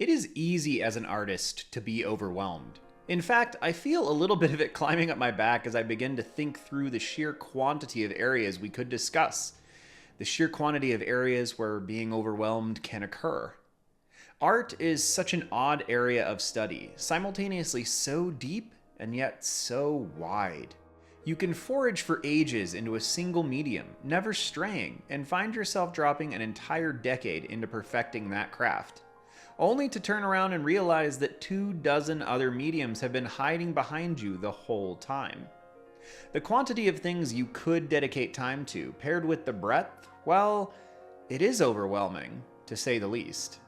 It is easy as an artist to be overwhelmed. In fact, I feel a little bit of it climbing up my back as I begin to think through the sheer quantity of areas we could discuss, the sheer quantity of areas where being overwhelmed can occur. Art is such an odd area of study, simultaneously so deep and yet so wide. You can forage for ages into a single medium, never straying, and find yourself dropping an entire decade into perfecting that craft, only to turn around and realize that 24 other mediums have been hiding behind you the whole time. The quantity of things you could dedicate time to, paired with the breadth, well, it is overwhelming, to say the least.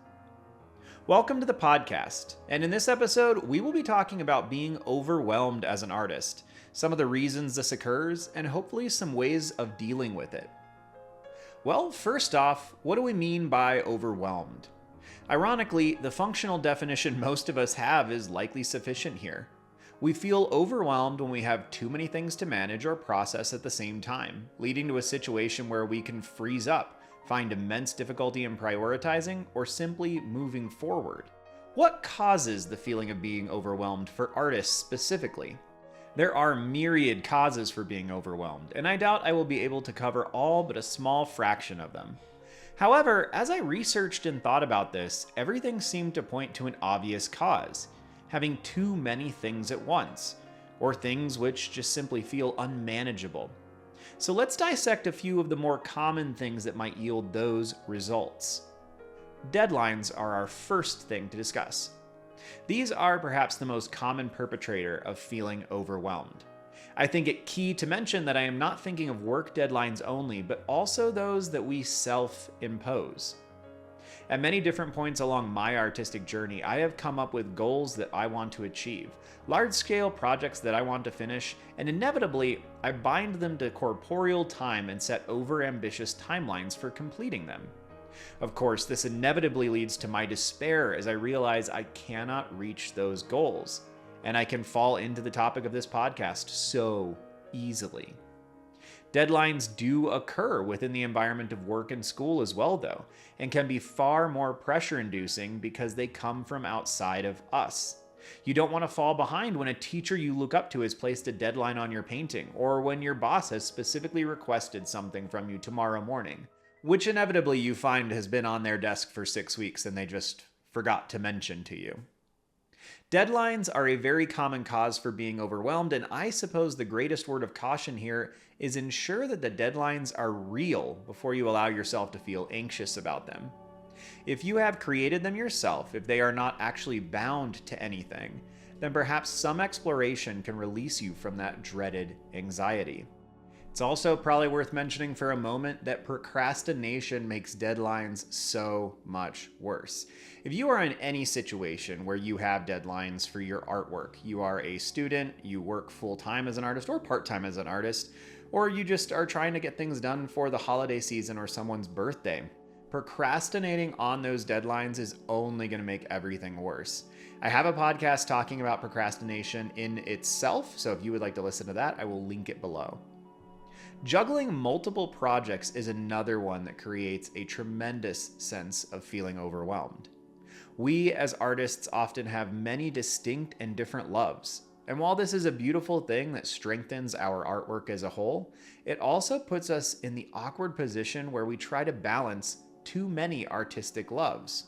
Welcome to the podcast, and in this episode, we will be talking about being overwhelmed as an artist, some of the reasons this occurs, and hopefully some ways of dealing with it. Well, first off, what do we mean by overwhelmed? Ironically, the functional definition most of us have is likely sufficient here. We feel overwhelmed when we have too many things to manage or process at the same time, leading to a situation where we can freeze up, find immense difficulty in prioritizing, or simply moving forward. What causes the feeling of being overwhelmed for artists specifically? There are myriad causes for being overwhelmed, and I doubt I will be able to cover all but a small fraction of them. However, as I researched and thought about this, everything seemed to point to an obvious cause: having too many things at once, or things which just simply feel unmanageable. So let's dissect a few of the more common things that might yield those results. Deadlines are our first thing to discuss. These are perhaps the most common perpetrator of feeling overwhelmed. I think it key to mention that I am not thinking of work deadlines only, but also those that we self-impose. At many different points along my artistic journey, I have come up with goals that I want to achieve, large-scale projects that I want to finish, and inevitably, I bind them to corporeal time and set over-ambitious timelines for completing them. Of course, this inevitably leads to my despair as I realize I cannot reach those goals, and I can fall into the topic of this podcast so easily. Deadlines do occur within the environment of work and school as well, though, and can be far more pressure-inducing because they come from outside of us. You don't want to fall behind when a teacher you look up to has placed a deadline on your painting, or when your boss has specifically requested something from you tomorrow morning, which inevitably you find has been on their desk for 6 weeks and they just forgot to mention to you. Deadlines are a very common cause for being overwhelmed, and I suppose the greatest word of caution here is ensure that the deadlines are real before you allow yourself to feel anxious about them. If you have created them yourself, if they are not actually bound to anything, then perhaps some exploration can release you from that dreaded anxiety. It's also probably worth mentioning for a moment that procrastination makes deadlines so much worse. If you are in any situation where you have deadlines for your artwork, you are a student, you work full-time as an artist or part-time as an artist, or you just are trying to get things done for the holiday season or someone's birthday, procrastinating on those deadlines is only going to make everything worse. I have a podcast talking about procrastination in itself, so if you would like to listen to that, I will link it below. Juggling multiple projects is another one that creates a tremendous sense of feeling overwhelmed. We as artists often have many distinct and different loves. And while this is a beautiful thing that strengthens our artwork as a whole, it also puts us in the awkward position where we try to balance too many artistic loves.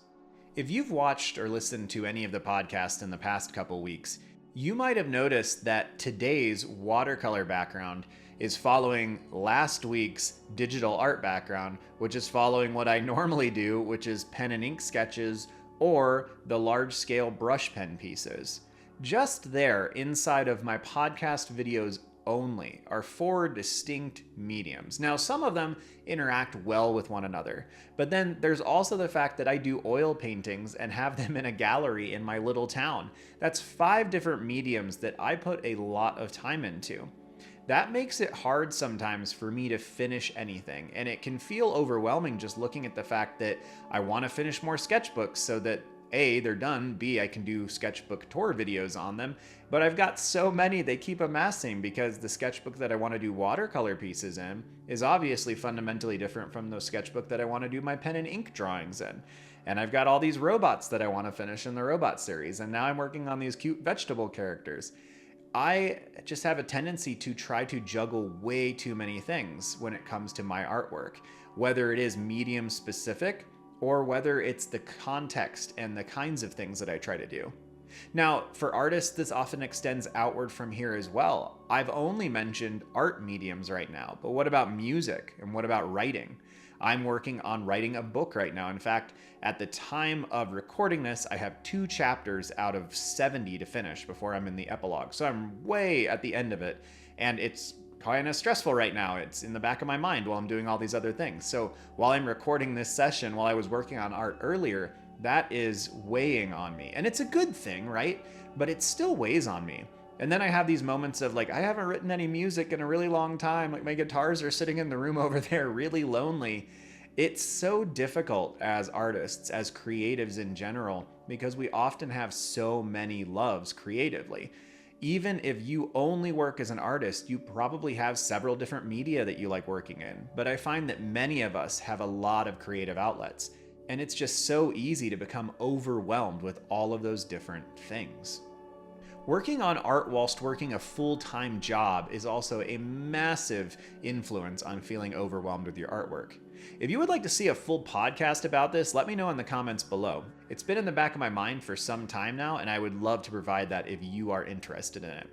If you've watched or listened to any of the podcasts in the past couple weeks, you might have noticed that today's watercolor background is following last week's digital art background, which is following what I normally do, which is pen and ink sketches or the large-scale brush pen pieces. Just there, inside of my podcast videos only, are 4 distinct mediums. Now, some of them interact well with one another, but then there's also the fact that I do oil paintings and have them in a gallery in my little town. That's 5 different mediums that I put a lot of time into. That makes it hard sometimes for me to finish anything, and it can feel overwhelming just looking at the fact that I want to finish more sketchbooks so that A, they're done, B, I can do sketchbook tour videos on them, but I've got so many they keep amassing because the sketchbook that I want to do watercolor pieces in is obviously fundamentally different from the sketchbook that I want to do my pen and ink drawings in. And I've got all these robots that I want to finish in the robot series. And now I'm working on these cute vegetable characters. I just have a tendency to try to juggle way too many things when it comes to my artwork, whether it is medium specific or whether it's the context and the kinds of things that I try to do. Now, for artists, this often extends outward from here as well. I've only mentioned art mediums right now, but what about music and what about writing? I'm working on writing a book right now. In fact, at the time of recording this, I have 2 chapters out of 70 to finish before I'm in the epilogue. So I'm way at the end of it, and it's kind of stressful right now. It's in the back of my mind while I'm doing all these other things. So while I'm recording this session, while I was working on art earlier, that is weighing on me. And it's a good thing, right? But it still weighs on me. And then I have these moments of like, I haven't written any music in a really long time. Like my guitars are sitting in the room over there, really lonely. It's so difficult as artists, as creatives in general, because we often have so many loves creatively. Even if you only work as an artist, you probably have several different media that you like working in. But I find that many of us have a lot of creative outlets, and it's just so easy to become overwhelmed with all of those different things. Working on art whilst working a full-time job is also a massive influence on feeling overwhelmed with your artwork. If you would like to see a full podcast about this, let me know in the comments below. It's been in the back of my mind for some time now, and I would love to provide that if you are interested in it.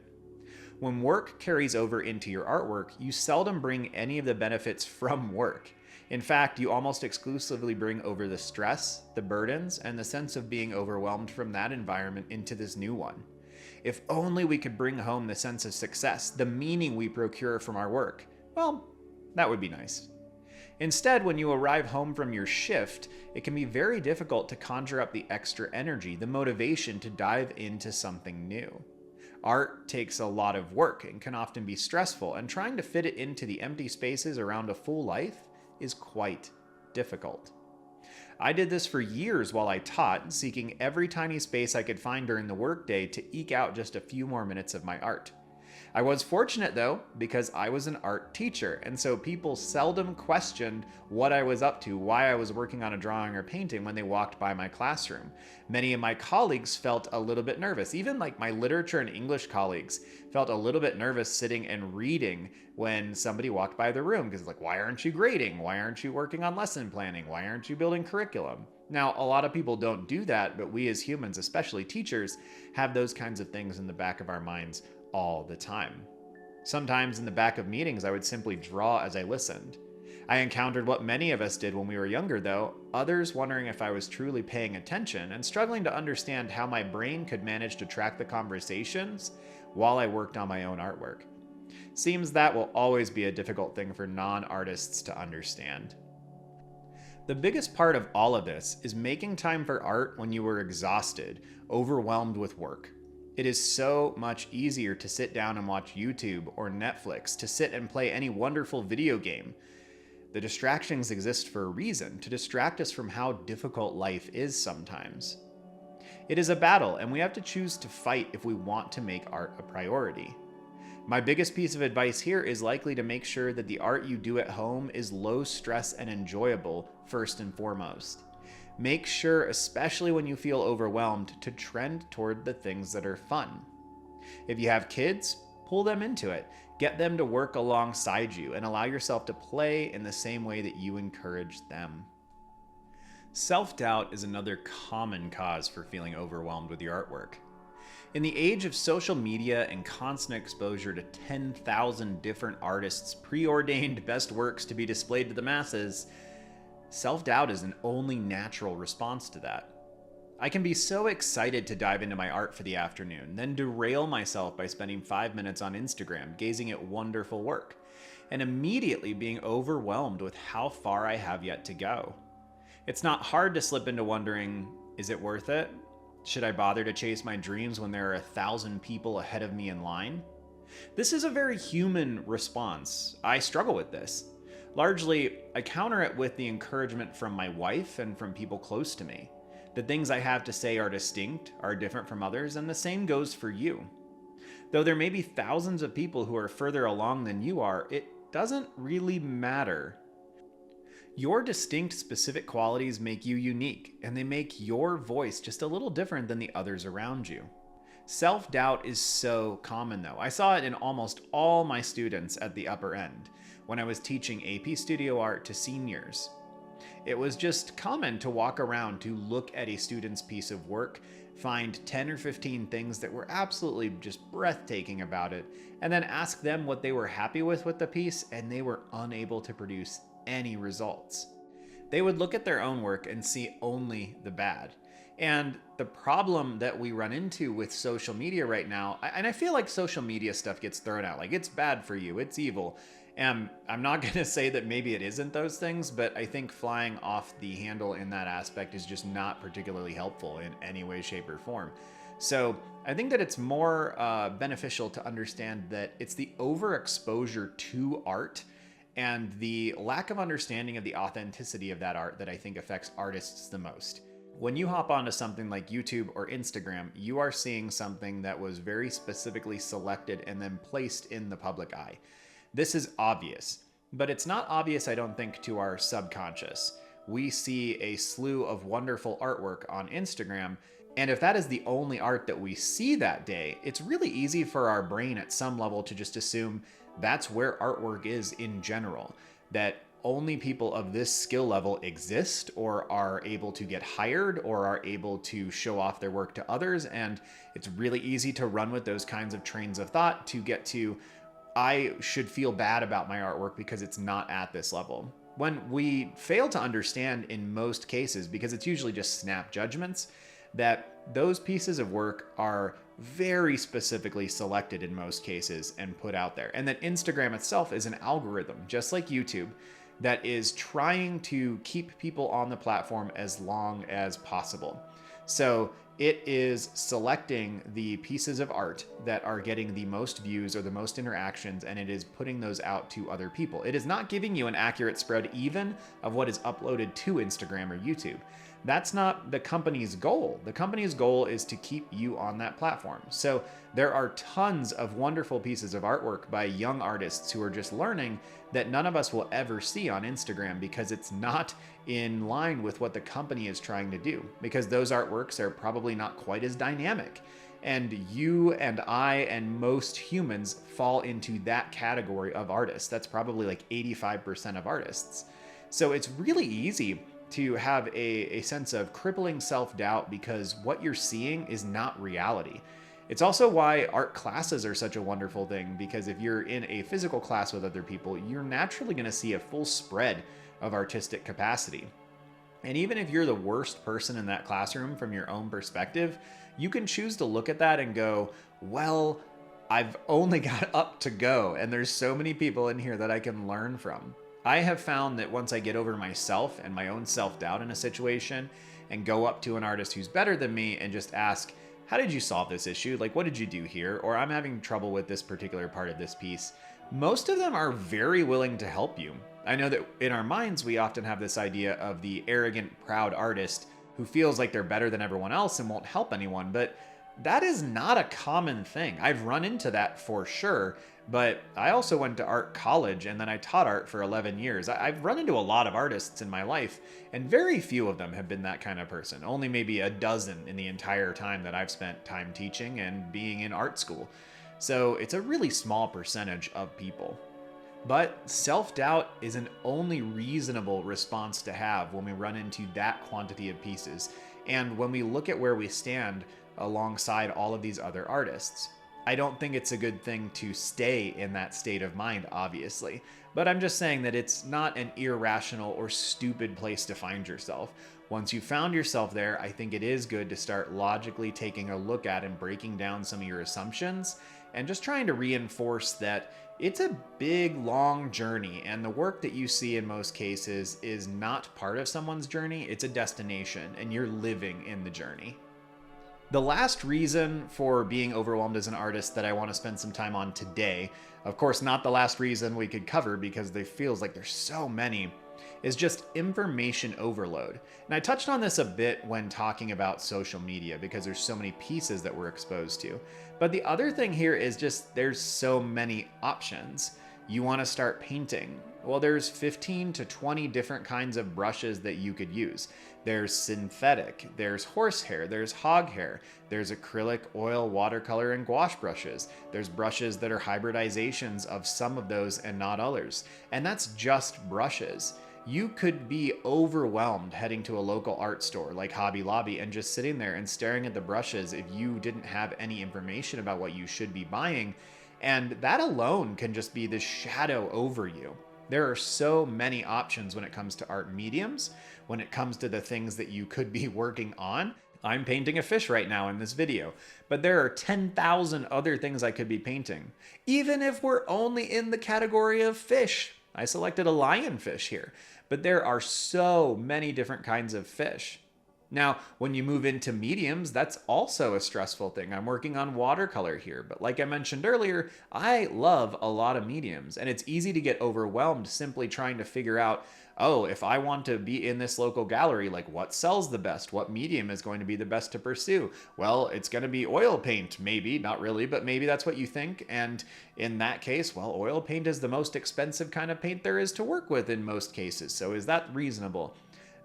When work carries over into your artwork, you seldom bring any of the benefits from work. In fact, you almost exclusively bring over the stress, the burdens, and the sense of being overwhelmed from that environment into this new one. If only we could bring home the sense of success, the meaning we procure from our work. Well, that would be nice. Instead, when you arrive home from your shift, it can be very difficult to conjure up the extra energy, the motivation to dive into something new. Art takes a lot of work and can often be stressful, and trying to fit it into the empty spaces around a full life is quite difficult. I did this for years while I taught, seeking every tiny space I could find during the workday to eke out just a few more minutes of my art. I was fortunate though, because I was an art teacher, and so people seldom questioned what I was up to, why I was working on a drawing or painting when they walked by my classroom. Many of my colleagues felt a little bit nervous. Even like my literature and English colleagues felt a little bit nervous sitting and reading when somebody walked by the room, because like, why aren't you grading? Why aren't you working on lesson planning? Why aren't you building curriculum? Now, a lot of people don't do that, but we as humans, especially teachers, have those kinds of things in the back of our minds all the time. Sometimes in the back of meetings, I would simply draw as I listened. I encountered what many of us did when we were younger though, others wondering if I was truly paying attention and struggling to understand how my brain could manage to track the conversations while I worked on my own artwork. Seems that will always be a difficult thing for non-artists to understand. The biggest part of all of this is making time for art when you are exhausted, overwhelmed with work. It is so much easier to sit down and watch YouTube or Netflix, to sit and play any wonderful video game. The distractions exist for a reason, to distract us from how difficult life is sometimes. It is a battle, and we have to choose to fight if we want to make art a priority. My biggest piece of advice here is likely to make sure that the art you do at home is low stress and enjoyable first and foremost. Make sure, especially when you feel overwhelmed, to trend toward the things that are fun. If you have kids, pull them into it. Get them to work alongside you and allow yourself to play in the same way that you encourage them. Self-doubt is another common cause for feeling overwhelmed with your artwork. In the age of social media and constant exposure to 10,000 different artists' preordained best works to be displayed to the masses, self-doubt is an only natural response to that. I can be so excited to dive into my art for the afternoon, then derail myself by spending 5 minutes on Instagram gazing at wonderful work, and immediately being overwhelmed with how far I have yet to go. It's not hard to slip into wondering, is it worth it? Should I bother to chase my dreams when there are 1,000 people ahead of me in line? This is a very human response. I struggle with this. Largely, I counter it with the encouragement from my wife and from people close to me. The things I have to say are distinct, are different from others, and the same goes for you. Though there may be thousands of people who are further along than you are, it doesn't really matter. Your distinct specific qualities make you unique, and they make your voice just a little different than the others around you. Self-doubt is so common though. I saw it in almost all my students at the upper end when I was teaching AP Studio Art to seniors. It was just common to walk around to look at a student's piece of work, find 10 or 15 things that were absolutely just breathtaking about it, and then ask them what they were happy with the piece, and they were unable to produce any results. They would look at their own work and see only the bad. And the problem that we run into with social media right now, and I feel like social media stuff gets thrown out, like it's bad for you, it's evil. And I'm not going to say that maybe it isn't those things, but I think flying off the handle in that aspect is just not particularly helpful in any way, shape, or form. So I think that it's more beneficial to understand that it's the overexposure to art and the lack of understanding of the authenticity of that art that I think affects artists the most. When you hop onto something like YouTube or Instagram, you are seeing something that was very specifically selected and then placed in the public eye. This is obvious, but it's not obvious, I don't think, to our subconscious. We see a slew of wonderful artwork on Instagram, and if that is the only art that we see that day, it's really easy for our brain at some level to just assume that's where artwork is in general, that only people of this skill level exist or are able to get hired or are able to show off their work to others, and it's really easy to run with those kinds of trains of thought to get to, I should feel bad about my artwork because it's not at this level. When we fail to understand in most cases, because it's usually just snap judgments, that those pieces of work are very specifically selected in most cases and put out there. And that Instagram itself is an algorithm, just like YouTube, that is trying to keep people on the platform as long as possible. So it is selecting the pieces of art that are getting the most views or the most interactions, and it is putting those out to other people. It is not giving you an accurate spread even of what is uploaded to Instagram or YouTube. That's not the company's goal. The company's goal is to keep you on that platform. So there are tons of wonderful pieces of artwork by young artists who are just learning that none of us will ever see on Instagram because it's not in line with what the company is trying to do, because those artworks are probably not quite as dynamic. And you and I and most humans fall into that category of artists. That's probably like 85% of artists. So it's really easy to have a sense of crippling self-doubt because what you're seeing is not reality. It's also why art classes are such a wonderful thing, because if you're in a physical class with other people, you're naturally going to see a full spread of artistic capacity. And even if you're the worst person in that classroom from your own perspective, you can choose to look at that and go, well, I've only got up to go, and there's so many people in here that I can learn from. I have found that once I get over myself and my own self-doubt in a situation and go up to an artist who's better than me and just ask, how did you solve this issue? Like, what did you do here? Or I'm having trouble with this particular part of this piece. Most of them are very willing to help you. I know that in our minds, we often have this idea of the arrogant, proud artist who feels like they're better than everyone else and won't help anyone, but that is not a common thing. I've run into that for sure, but I also went to art college and then I taught art for 11 years. I've run into a lot of artists in my life, and very few of them have been that kind of person. Only maybe a dozen in the entire time that I've spent time teaching and being in art school. So it's a really small percentage of people. But self-doubt is an only reasonable response to have when we run into that quantity of pieces, and when we look at where we stand alongside all of these other artists. I don't think it's a good thing to stay in that state of mind, obviously, but I'm just saying that it's not an irrational or stupid place to find yourself. Once you've found yourself there, I think it is good to start logically taking a look at and breaking down some of your assumptions and just trying to reinforce that it's a big, long journey, and the work that you see in most cases is not part of someone's journey, it's a destination, and you're living in the journey. The last reason for being overwhelmed as an artist that I want to spend some time on today, of course not the last reason we could cover because it feels like there's so many, is just information overload. And I touched on this a bit when talking about social media because there's so many pieces that we're exposed to. But the other thing here is just there's so many options. You want to start painting. Well, there's 15 to 20 different kinds of brushes that you could use. There's synthetic, there's horsehair, there's hog hair, there's acrylic, oil, watercolor, and gouache brushes. There's brushes that are hybridizations of some of those and not others. And that's just brushes. You could be overwhelmed heading to a local art store like Hobby Lobby and just sitting there and staring at the brushes if you didn't have any information about what you should be buying. And that alone can just be this shadow over you. There are so many options when it comes to art mediums, when it comes to the things that you could be working on. I'm painting a fish right now in this video, but there are 10,000 other things I could be painting, even if we're only in the category of fish. I selected a lionfish here, but there are so many different kinds of fish. Now, when you move into mediums, that's also a stressful thing. I'm working on watercolor here, but like I mentioned earlier, I love a lot of mediums, and it's easy to get overwhelmed simply trying to figure out, oh, if I want to be in this local gallery, like what sells the best? What medium is going to be the best to pursue? Well, it's going to be oil paint, maybe, not really, but maybe that's what you think. And in that case, well, oil paint is the most expensive kind of paint there is to work with in most cases. So is that reasonable?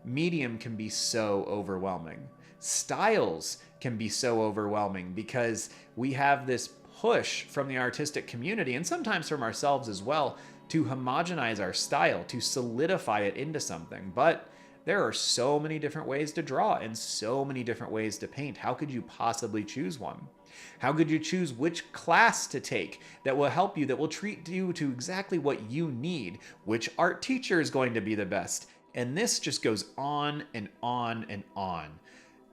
Medium can be so overwhelming. Styles can be so overwhelming because we have this push from the artistic community and sometimes from ourselves as well to homogenize our style, to solidify it into something. But there are so many different ways to draw and so many different ways to paint. How could you possibly choose one? How could you choose which class to take that will help you, that will treat you to exactly what you need? Which art teacher is going to be the best? And this just goes on and on and on.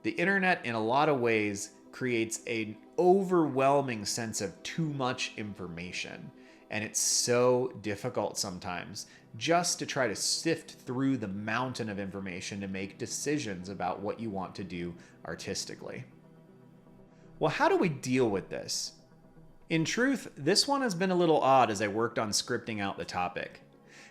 The internet, in a lot of ways, creates an overwhelming sense of too much information. And it's so difficult sometimes just to try to sift through the mountain of information to make decisions about what you want to do artistically. Well, how do we deal with this? In truth, this one has been a little odd as I worked on scripting out the topic.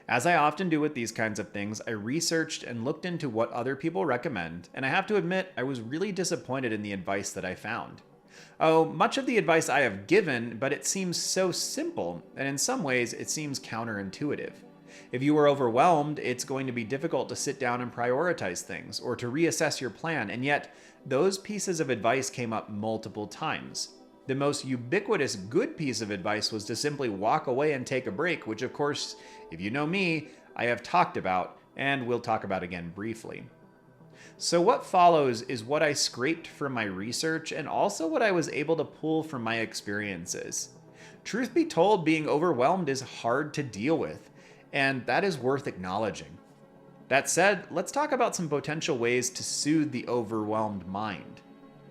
As I often do with these kinds of things, I researched and looked into what other people recommend, and I have to admit I was really disappointed in the advice that I found. Oh, much of the advice I have given, but it seems so simple, and in some ways it seems counterintuitive. If you are overwhelmed, it's going to be difficult to sit down and prioritize things, or to reassess your plan, and yet those pieces of advice came up multiple times. The most ubiquitous good piece of advice was to simply walk away and take a break, which of course, if you know me, I have talked about and will talk about again briefly. So what follows is what I scraped from my research and also what I was able to pull from my experiences. Truth be told, being overwhelmed is hard to deal with, and that is worth acknowledging. That said, let's talk about some potential ways to soothe the overwhelmed mind,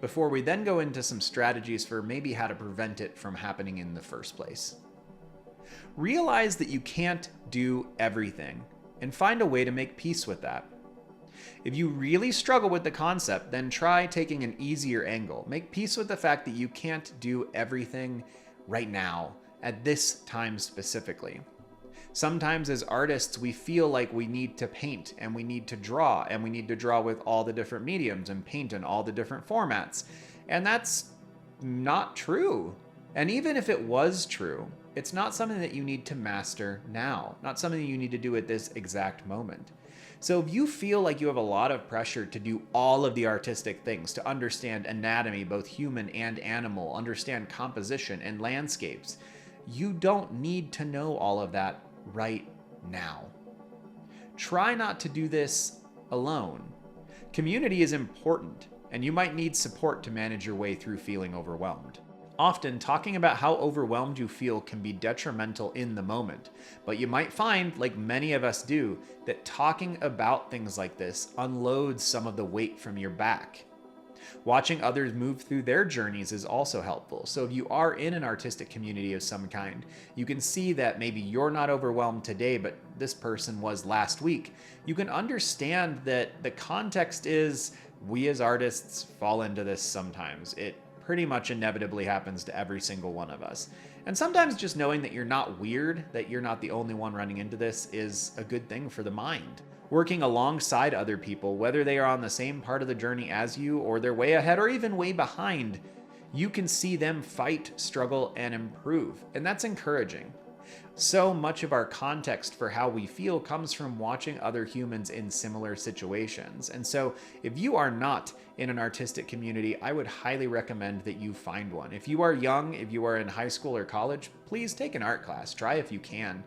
before we then go into some strategies for maybe how to prevent it from happening in the first place. Realize that you can't do everything, and find a way to make peace with that. If you really struggle with the concept, then try taking an easier angle. Make peace with the fact that you can't do everything right now, at this time specifically. Sometimes as artists, we feel like we need to paint and we need to draw, and we need to draw with all the different mediums and paint in all the different formats. And that's not true. And even if it was true, it's not something that you need to master now, not something you need to do at this exact moment. So if you feel like you have a lot of pressure to do all of the artistic things, to understand anatomy, both human and animal, understand composition and landscapes, you don't need to know all of that right now. Try not to do this alone. Community is important, and you might need support to manage your way through feeling overwhelmed. Often, talking about how overwhelmed you feel can be detrimental in the moment, but you might find, like many of us do, that talking about things like this unloads some of the weight from your back. Watching others move through their journeys is also helpful. So if you are in an artistic community of some kind, you can see that maybe you're not overwhelmed today, but this person was last week. You can understand that the context is we as artists fall into this sometimes. It pretty much inevitably happens to every single one of us. And sometimes just knowing that you're not weird, that you're not the only one running into this, is a good thing for the mind. Working alongside other people, whether they are on the same part of the journey as you, or they're way ahead or even way behind, you can see them fight, struggle, and improve. And that's encouraging. So much of our context for how we feel comes from watching other humans in similar situations. And so, if you are not in an artistic community, I would highly recommend that you find one. If you are young, if you are in high school or college, please take an art class. Try if you can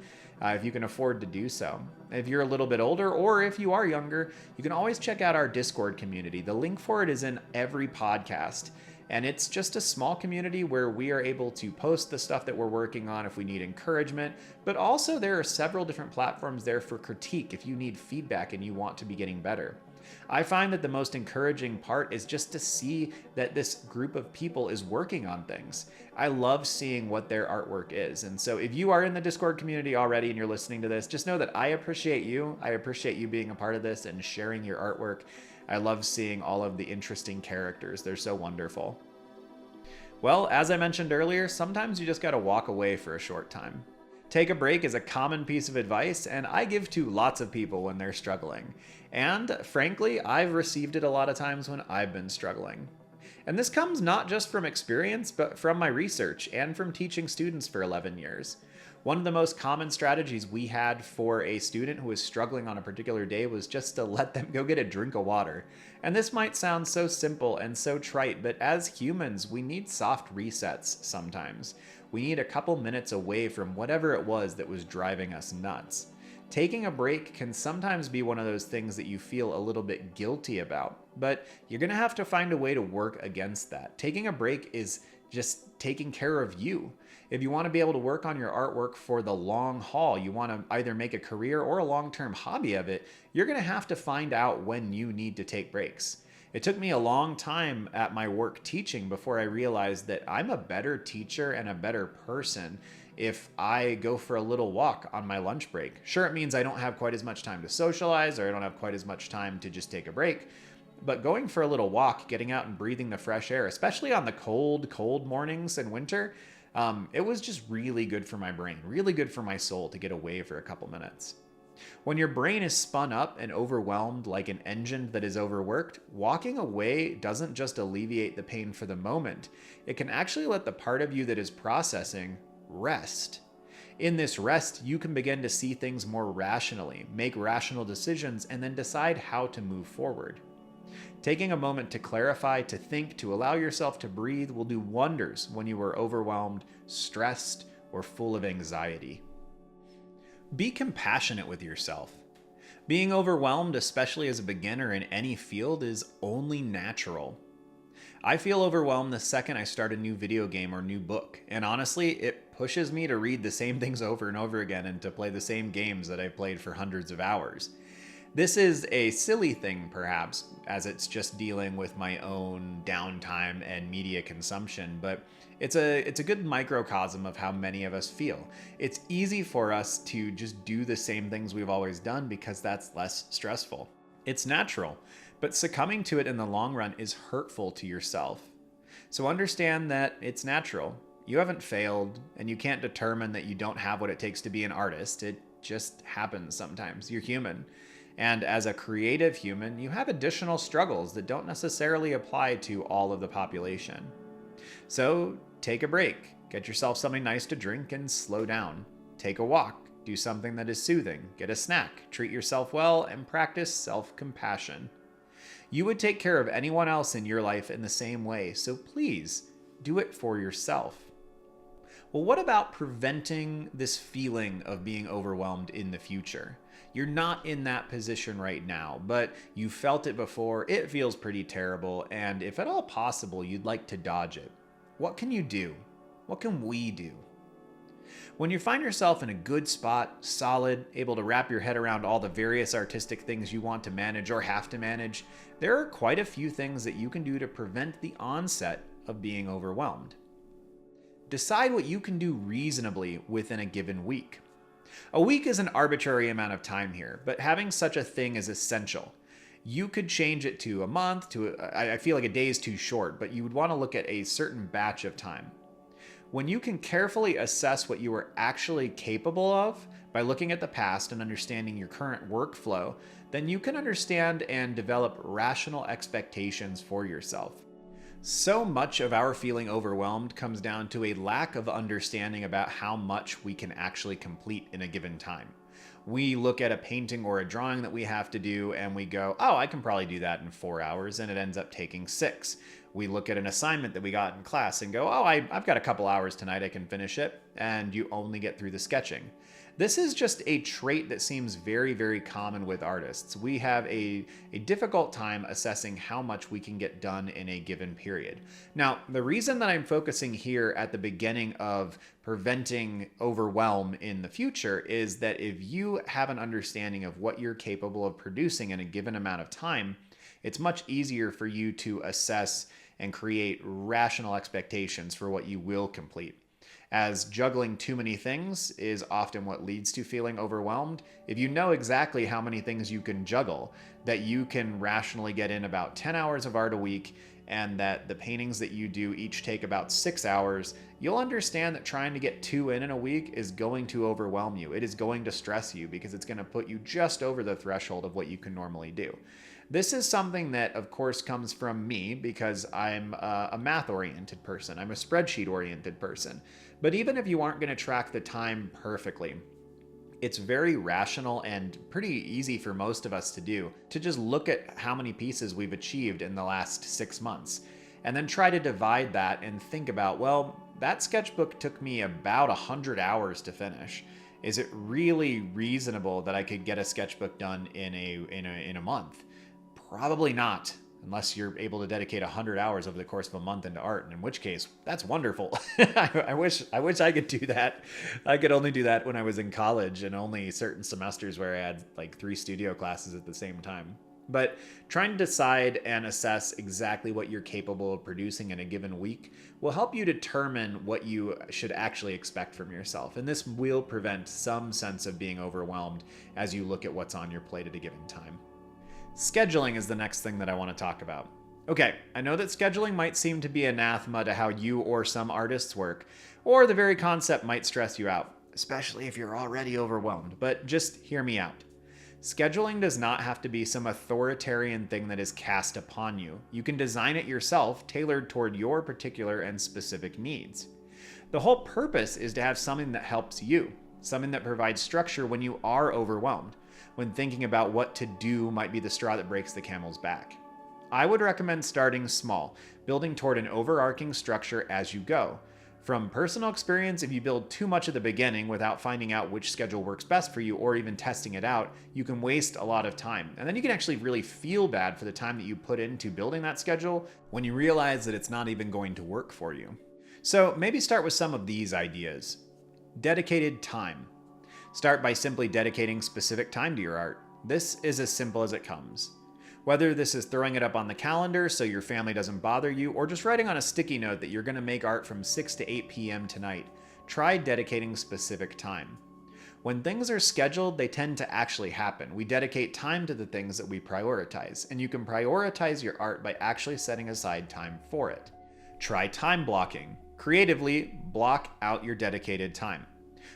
afford to do so. If you're a little bit older, or if you are younger, you can always check out our Discord community. The link for it is in every podcast. And it's just a small community where we are able to post the stuff that we're working on if we need encouragement, but also there are several different platforms there for critique if you need feedback and you want to be getting better. I find that the most encouraging part is just to see that this group of people is working on things. I love seeing what their artwork is. And so if you are in the Discord community already and you're listening to this, just know that I appreciate you. I appreciate you being a part of this and sharing your artwork. I love seeing all of the interesting characters. They're so wonderful. Well, as I mentioned earlier, sometimes you just gotta walk away for a short time. Take a break is a common piece of advice, and I give to lots of people when they're struggling. And frankly, I've received it a lot of times when I've been struggling. And this comes not just from experience, but from my research and from teaching students for 11 years. One of the most common strategies we had for a student who was struggling on a particular day was just to let them go get a drink of water. And this might sound so simple and so trite, but as humans, we need soft resets sometimes. We need a couple minutes away from whatever it was that was driving us nuts. Taking a break can sometimes be one of those things that you feel a little bit guilty about, but you're gonna have to find a way to work against that. Taking a break is just taking care of you. If you want to be able to work on your artwork for the long haul, you want to either make a career or a long-term hobby of it, you're going to have to find out when you need to take breaks. It took me a long time at my work teaching before I realized that I'm a better teacher and a better person if I go for a little walk on my lunch break. Sure, it means I don't have quite as much time to socialize, or I don't have quite as much time to just take a break. But going for a little walk, getting out and breathing the fresh air, especially on the cold mornings in winter, it was just really good for my brain, really good for my soul to get away for a couple minutes. When your brain is spun up and overwhelmed like an engine that is overworked, walking away doesn't just alleviate the pain for the moment. It can actually let the part of you that is processing rest. In this rest, you can begin to see things more rationally, make rational decisions, and then decide how to move forward. Taking a moment to clarify, to think, to allow yourself to breathe will do wonders when you are overwhelmed, stressed, or full of anxiety. Be compassionate with yourself. Being overwhelmed, especially as a beginner in any field, is only natural. I feel overwhelmed the second I start a new video game or new book, and honestly, it pushes me to read the same things over and over again and to play the same games that I've played for hundreds of hours. This is a silly thing, perhaps, as it's just dealing with my own downtime and media consumption, but it's a good microcosm of how many of us feel. It's easy for us to just do the same things we've always done because that's less stressful. It's natural, but succumbing to it in the long run is hurtful to yourself. So understand that it's natural. You haven't failed, and you can't determine that you don't have what it takes to be an artist. It just happens sometimes. You're human. And as a creative human, you have additional struggles that don't necessarily apply to all of the population. So take a break, get yourself something nice to drink and slow down. Take a walk, do something that is soothing, get a snack, treat yourself well, and practice self-compassion. You would take care of anyone else in your life in the same way, so please do it for yourself. Well, what about preventing this feeling of being overwhelmed in the future? You're not in that position right now, but you felt it before, it feels pretty terrible, and if at all possible, you'd like to dodge it. What can you do? What can we do? When you find yourself in a good spot, solid, able to wrap your head around all the various artistic things you want to manage or have to manage, there are quite a few things that you can do to prevent the onset of being overwhelmed. Decide what you can do reasonably within a given week. A week is an arbitrary amount of time here, but having such a thing is essential. You could change it to a month, I feel like a day is too short, but you would want to look at a certain batch of time. When you can carefully assess what you are actually capable of by looking at the past and understanding your current workflow, then you can understand and develop rational expectations for yourself. So much of our feeling overwhelmed comes down to a lack of understanding about how much we can actually complete in a given time. We look at a painting or a drawing that we have to do and we go, oh, I can probably do that in 4 hours, and it ends up taking 6. We look at an assignment that we got in class and go, oh, I've got a couple hours tonight, I can finish it, and you only get through the sketching. This is just a trait that seems very, very common with artists. We have a difficult time assessing how much we can get done in a given period. Now, the reason that I'm focusing here at the beginning of preventing overwhelm in the future is that if you have an understanding of what you're capable of producing in a given amount of time, it's much easier for you to assess and create rational expectations for what you will complete. As juggling too many things is often what leads to feeling overwhelmed, if you know exactly how many things you can juggle, that you can rationally get in about 10 hours of art a week, and that the paintings that you do each take about 6 hours, you'll understand that trying to get 2 in a week is going to overwhelm you. It is going to stress you because it's going to put you just over the threshold of what you can normally do. This is something that, of course, comes from me because I'm a math-oriented person. I'm a spreadsheet-oriented person. But even if you aren't going to track the time perfectly, it's very rational and pretty easy for most of us to do, to just look at how many pieces we've achieved in the last 6 months, and then try to divide that and think about, well, that sketchbook took me about 100 hours to finish. Is it really reasonable that I could get a sketchbook done in a month? Probably not, unless you're able to dedicate 100 hours over the course of a month into art, and in which case, that's wonderful. I wish I could do that. I could only do that when I was in college, and only certain semesters where I had like 3 studio classes at the same time. But trying to decide and assess exactly what you're capable of producing in a given week will help you determine what you should actually expect from yourself. And this will prevent some sense of being overwhelmed as you look at what's on your plate at a given time. Scheduling is the next thing that I want to talk about. Okay, I know that scheduling might seem to be anathema to how you or some artists work, or the very concept might stress you out, especially if you're already overwhelmed, but just hear me out. Scheduling does not have to be some authoritarian thing that is cast upon you. You can design it yourself, tailored toward your particular and specific needs. The whole purpose is to have something that helps you, something that provides structure when you are overwhelmed, when thinking about what to do might be the straw that breaks the camel's back. I would recommend starting small, building toward an overarching structure as you go. From personal experience, if you build too much at the beginning without finding out which schedule works best for you or even testing it out, you can waste a lot of time. And then you can actually really feel bad for the time that you put into building that schedule when you realize that it's not even going to work for you. So maybe start with some of these ideas. Dedicated time. Start by simply dedicating specific time to your art. This is as simple as it comes. Whether this is throwing it up on the calendar so your family doesn't bother you, or just writing on a sticky note that you're going to make art from 6 to 8 p.m. tonight, try dedicating specific time. When things are scheduled, they tend to actually happen. We dedicate time to the things that we prioritize, and you can prioritize your art by actually setting aside time for it. Try time blocking. Creatively, block out your dedicated time.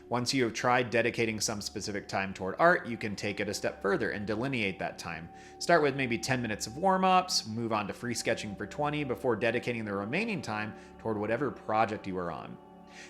Once you have tried dedicating some specific time toward art, you can take it a step further and delineate that time. Start with maybe 10 minutes of warm-ups, move on to free sketching for 20 before dedicating the remaining time toward whatever project you are on.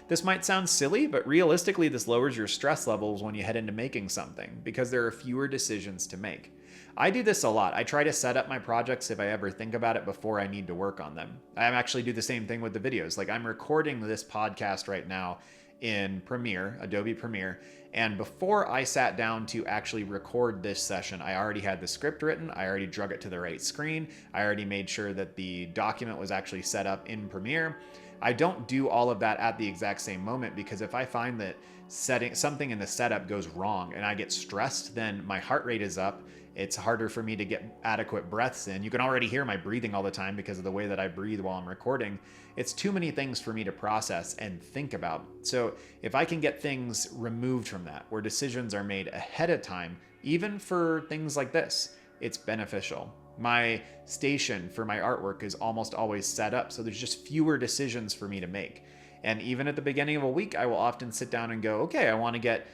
This might sound silly, but realistically this lowers your stress levels when you head into making something, because there are fewer decisions to make. I do this a lot. I try to set up my projects if I ever think about it before I need to work on them. I actually do the same thing with the videos. Like, I'm recording this podcast right now in Premiere, Adobe Premiere, and before I sat down to actually record this session, I already had the script written, I already drug it to the right screen, I already made sure that the document was actually set up in Premiere. I don't do all of that at the exact same moment, because if I find that something in the setup goes wrong and I get stressed, then my heart rate is up. It's harder for me to get adequate breaths in. You can already hear my breathing all the time because of the way that I breathe while I'm recording. It's too many things for me to process and think about. So if I can get things removed from that, where decisions are made ahead of time, even for things like this, it's beneficial. My station for my artwork is almost always set up, so there's just fewer decisions for me to make. And even at the beginning of a week, I will often sit down and go, okay, I want to get,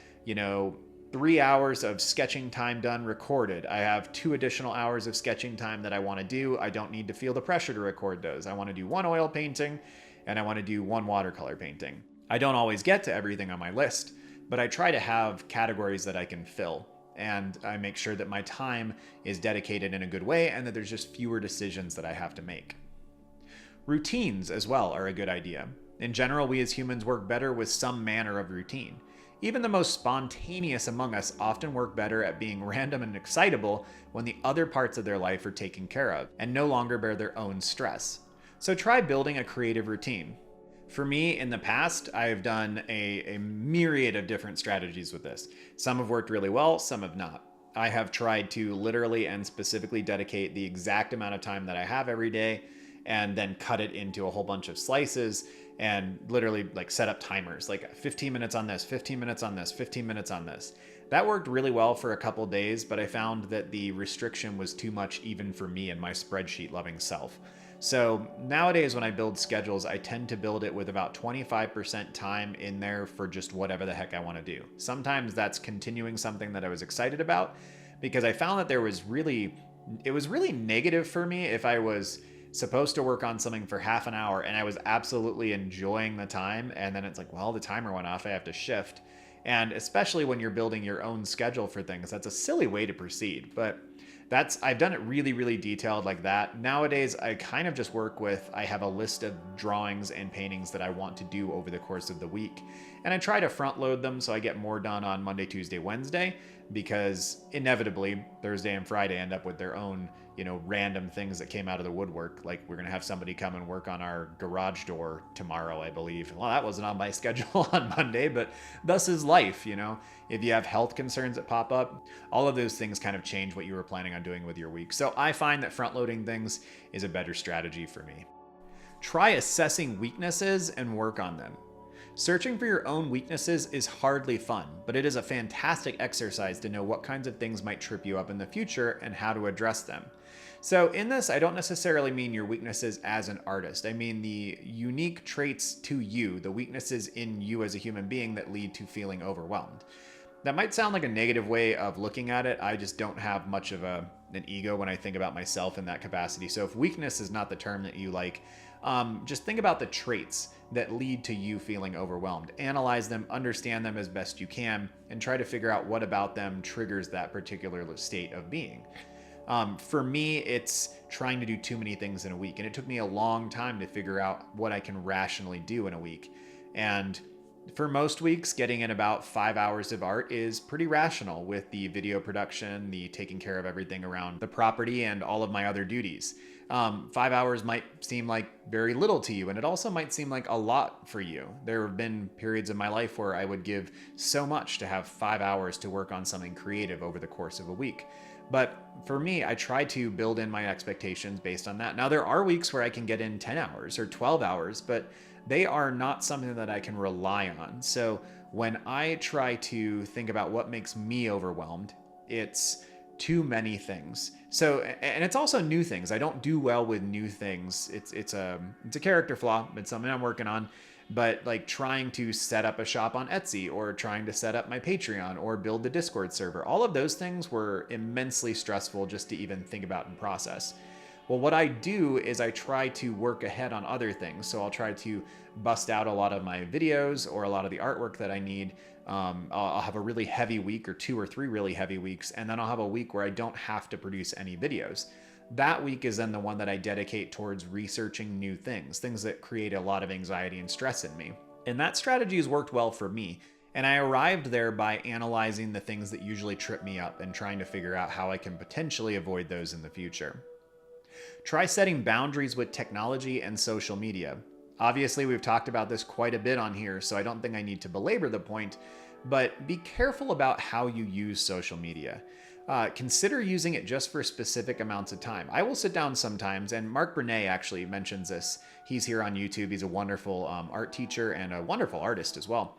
3 hours of sketching time done recorded. I have 2 additional hours of sketching time that I want to do. I don't need to feel the pressure to record those. I want to do 1 oil painting and I want to do 1 watercolor painting. I don't always get to everything on my list, but I try to have categories that I can fill. And I make sure that my time is dedicated in a good way and that there's just fewer decisions that I have to make. Routines as well are a good idea. In general, we as humans work better with some manner of routine. Even the most spontaneous among us often work better at being random and excitable when the other parts of their life are taken care of and no longer bear their own stress. So try building a creative routine. For me, in the past, I've done a myriad of different strategies with this. Some have worked really well, some have not. I have tried to literally and specifically dedicate the exact amount of time that I have every day and then cut it into a whole bunch of slices and literally like set up timers, like 15 minutes on this, 15 minutes on this, 15 minutes on this. That worked really well for a couple days, but I found that the restriction was too much even for me and my spreadsheet loving self. So nowadays when I build schedules, I tend to build it with about 25% time in there for just whatever the heck I want to do. Sometimes that's continuing something that I was excited about, because I found that it was really negative for me if I was supposed to work on something for half an hour and I was absolutely enjoying the time, and then it's like, well, the timer went off, I have to shift. And especially when you're building your own schedule for things, that's a silly way to proceed. But I've done it really, really detailed like that. Nowadays, I kind of just work with, I have a list of drawings and paintings that I want to do over the course of the week. And I try to front load them so I get more done on Monday, Tuesday, Wednesday, because inevitably Thursday and Friday end up with their own, random things that came out of the woodwork. Like we're going to have somebody come and work on our garage door tomorrow, I believe. Well, that wasn't on my schedule on Monday, but thus is life, If you have health concerns that pop up, all of those things kind of change what you were planning on doing with your week. So I find that front loading things is a better strategy for me. Try assessing weaknesses and work on them. Searching for your own weaknesses is hardly fun, but it is a fantastic exercise to know what kinds of things might trip you up in the future and how to address them. So in this, I don't necessarily mean your weaknesses as an artist. I mean the unique traits to you, the weaknesses in you as a human being that lead to feeling overwhelmed. That might sound like a negative way of looking at it. I just don't have much of an ego when I think about myself in that capacity. So if weakness is not the term that you like, just think about the traits that lead to you feeling overwhelmed. Analyze them, understand them as best you can, and try to figure out what about them triggers that particular state of being. For me, it's trying to do too many things in a week, and it took me a long time to figure out what I can rationally do in a week. And for most weeks, getting in about 5 hours of art is pretty rational with the video production, the taking care of everything around the property, and all of my other duties. 5 hours might seem like very little to you, and it also might seem like a lot for you. There have been periods of my life where I would give so much to have 5 hours to work on something creative over the course of a week. But for me, I try to build in my expectations based on that. Now, there are weeks where I can get in 10 hours or 12 hours, but they are not something that I can rely on. So when I try to think about what makes me overwhelmed, it's too many things. So, and it's also new things. I don't do well with new things. It's a character flaw. It's something I'm working on. But like trying to set up a shop on Etsy or trying to set up my Patreon or build the Discord server, all of those things were immensely stressful just to even think about and process. Well, what I do is I try to work ahead on other things. So I'll try to bust out a lot of my videos or a lot of the artwork that I need. I'll have a really heavy week or 2 or 3 really heavy weeks, and then I'll have a week where I don't have to produce any videos. That week is then the one that I dedicate towards researching new things that create a lot of anxiety and stress in me. And that strategy has worked well for me. And I arrived there by analyzing the things that usually trip me up and trying to figure out how I can potentially avoid those in the future. Try setting boundaries with technology and social media. Obviously, we've talked about this quite a bit on here, so I don't think I need to belabor the point, but be careful about how you use social media. Consider using it just for specific amounts of time. I will sit down sometimes, and Mark Brené actually mentions this. He's here on YouTube. He's a wonderful art teacher and a wonderful artist as well,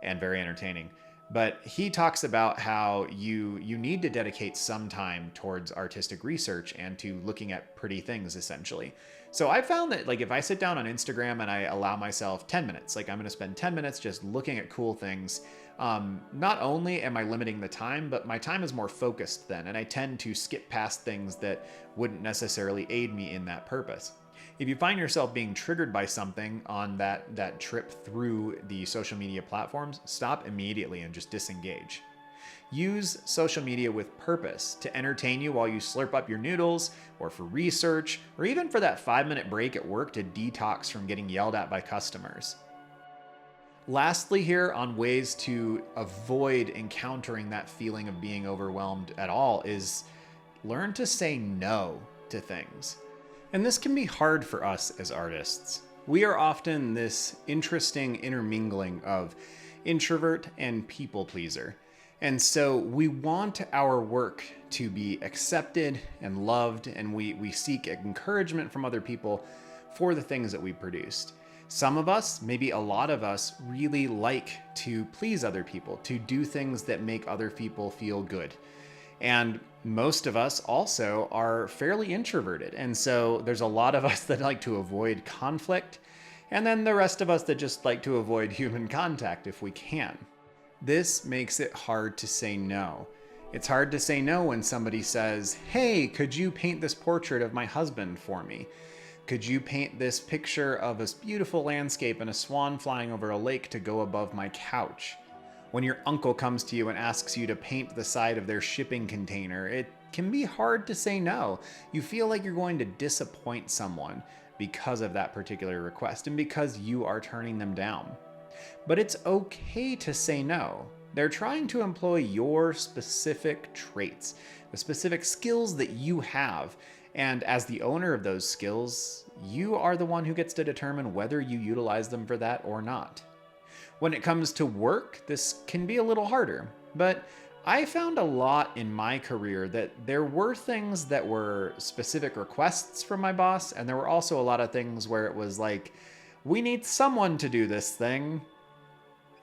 and very entertaining. But he talks about how you need to dedicate some time towards artistic research and to looking at pretty things, essentially. So I found that like if I sit down on Instagram and I allow myself 10 minutes, like I'm going to spend 10 minutes just looking at cool things, not only am I limiting the time, but my time is more focused then, and I tend to skip past things that wouldn't necessarily aid me in that purpose. If you find yourself being triggered by something on that trip through the social media platforms, stop immediately and just disengage. Use social media with purpose to entertain you while you slurp up your noodles, or for research, or even for that 5-minute break at work to detox from getting yelled at by customers. Lastly, here on ways to avoid encountering that feeling of being overwhelmed at all is learn to say no to things. And this can be hard for us as artists. We are often this interesting intermingling of introvert and people pleaser. And so we want our work to be accepted and loved, and we seek encouragement from other people for the things that we produced. Some of us, maybe a lot of us, really like to please other people, to do things that make other people feel good. And most of us also are fairly introverted. And so there's a lot of us that like to avoid conflict, and then the rest of us that just like to avoid human contact if we can. This makes it hard to say no. It's hard to say no when somebody says, "Hey, could you paint this portrait of my husband for me? Could you paint this picture of this beautiful landscape and a swan flying over a lake to go above my couch?" When your uncle comes to you and asks you to paint the side of their shipping container, it can be hard to say no. You feel like you're going to disappoint someone because of that particular request and because you are turning them down. But it's okay to say no. They're trying to employ your specific traits, the specific skills that you have. And as the owner of those skills, you are the one who gets to determine whether you utilize them for that or not. When it comes to work, this can be a little harder, but I found a lot in my career that there were things that were specific requests from my boss, and there were also a lot of things where it was like, we need someone to do this thing,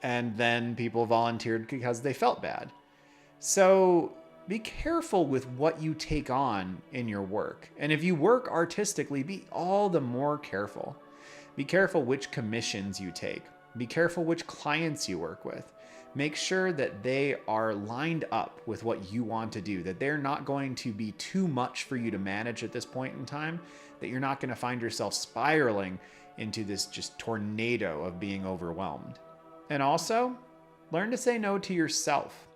and then people volunteered because they felt bad. So be careful with what you take on in your work. And if you work artistically, be all the more careful. Be careful which commissions you take. Be careful which clients you work with. Make sure that they are lined up with what you want to do, that they're not going to be too much for you to manage at this point in time, that you're not going to find yourself spiraling into this just tornado of being overwhelmed. And also, learn to say no to yourself.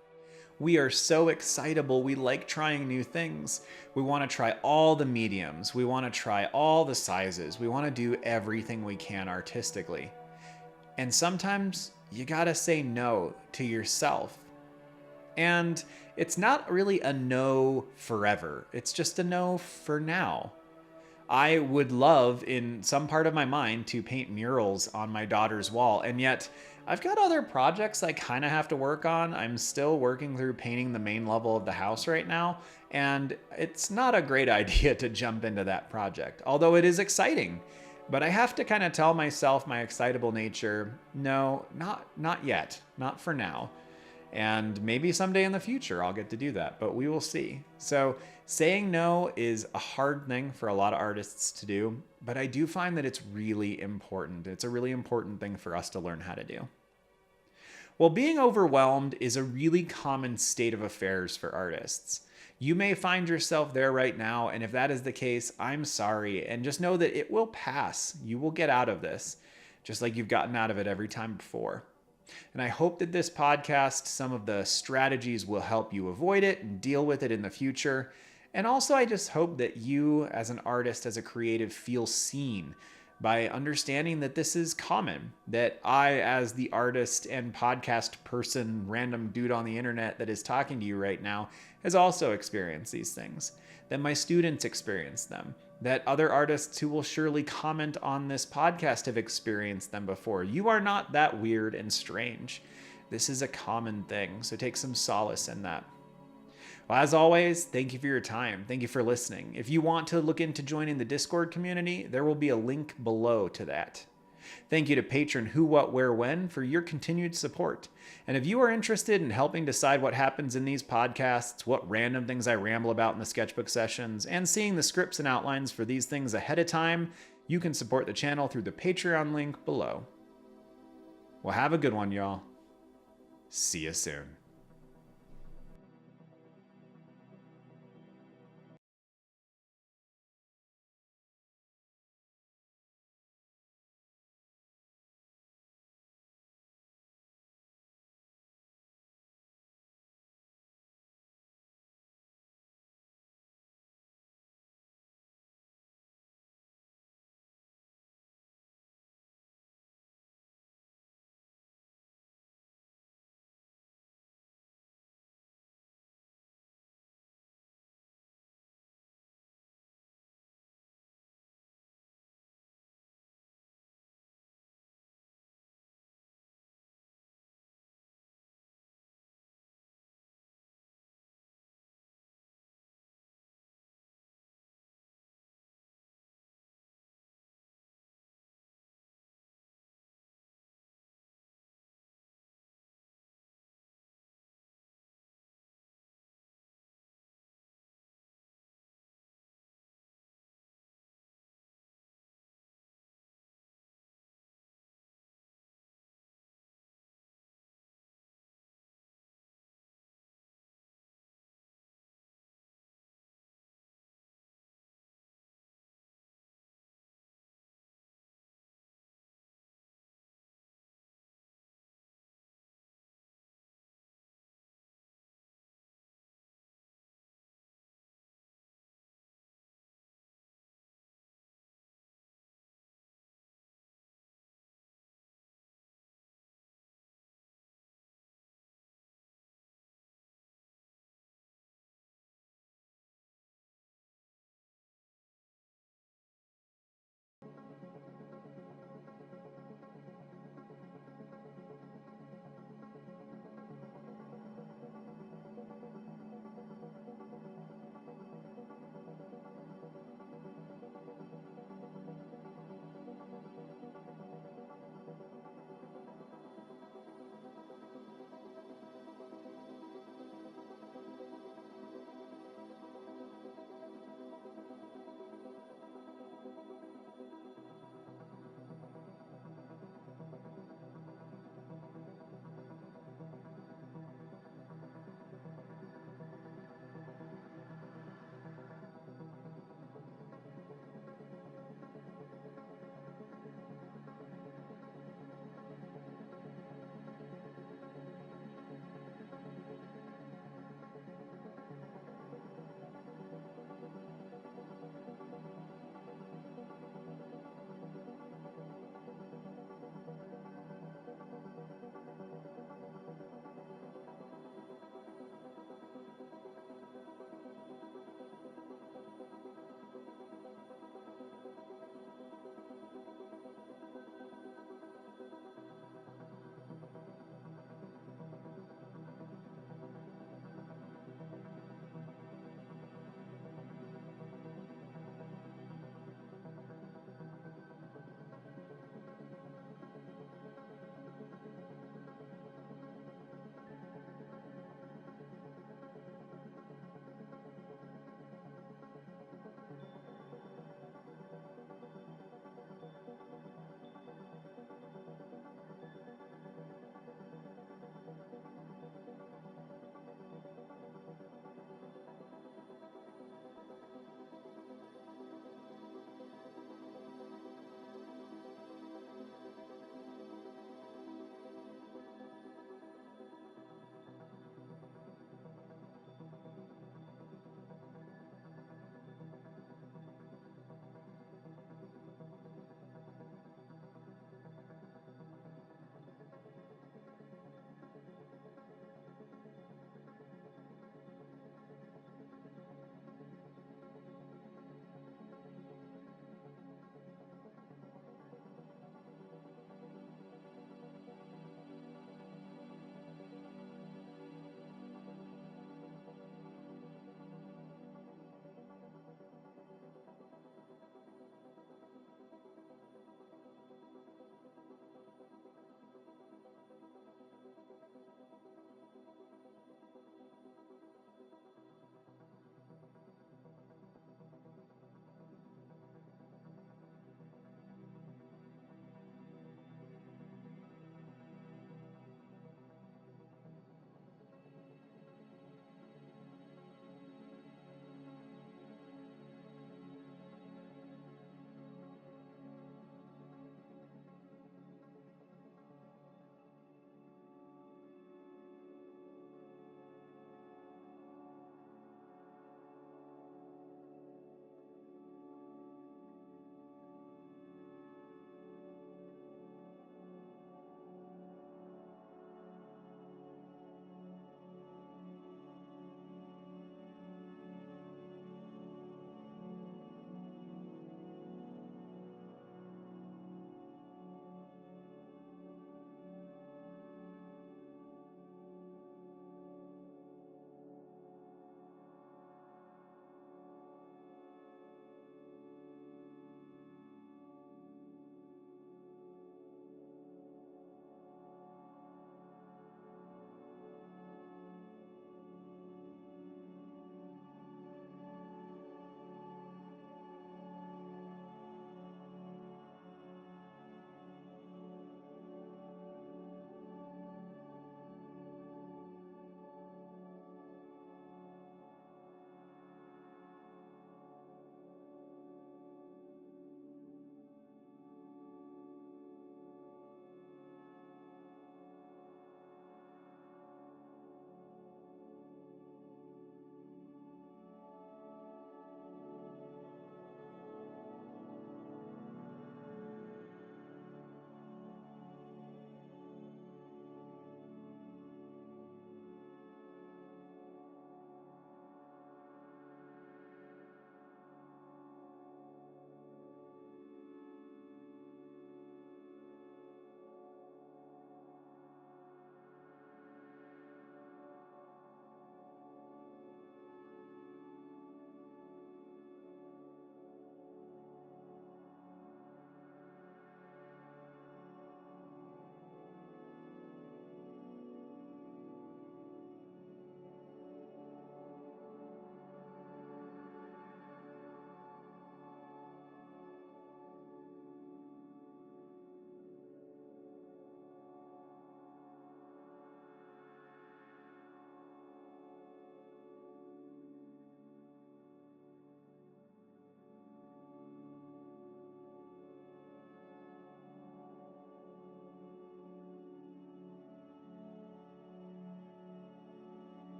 We are so excitable. We like trying new things. We want to try all the mediums. We want to try all the sizes. We want to do everything we can artistically. And sometimes you gotta say no to yourself. And it's not really a no forever. It's just a no for now. I would love, in some part of my mind, to paint murals on my daughter's wall, and yet I've got other projects I kind of have to work on. I'm still working through painting the main level of the house right now, and it's not a great idea to jump into that project, although it is exciting. But I have to kind of tell myself, my excitable nature, no, not yet, not for now. And maybe someday in the future I'll get to do that, but we will see. So saying no is a hard thing for a lot of artists to do, but I do find that it's really important. It's a really important thing for us to learn how to do. Well, being overwhelmed is a really common state of affairs for artists. You may find yourself there right now, and if that is the case, I'm sorry, and just know that it will pass. You will get out of this, just like you've gotten out of it every time before. And I hope that this podcast, some of the strategies will help you avoid it and deal with it in the future. And also, I just hope that you, as an artist, as a creative, feel seen by understanding that this is common, that I, as the artist and podcast person, random dude on the internet that is talking to you right now, has also experienced these things, that my students experience them, that other artists who will surely comment on this podcast have experienced them before. You are not that weird and strange. This is a common thing, so take some solace in that. Well, as always, thank you for your time. Thank you for listening. If you want to look into joining the Discord community, there will be a link below to that. Thank you to patron Who, What, Where, When for your continued support. And if you are interested in helping decide what happens in these podcasts, what random things I ramble about in the sketchbook sessions, and seeing the scripts and outlines for these things ahead of time, you can support the channel through the Patreon link below. Well, have a good one, y'all. See you soon.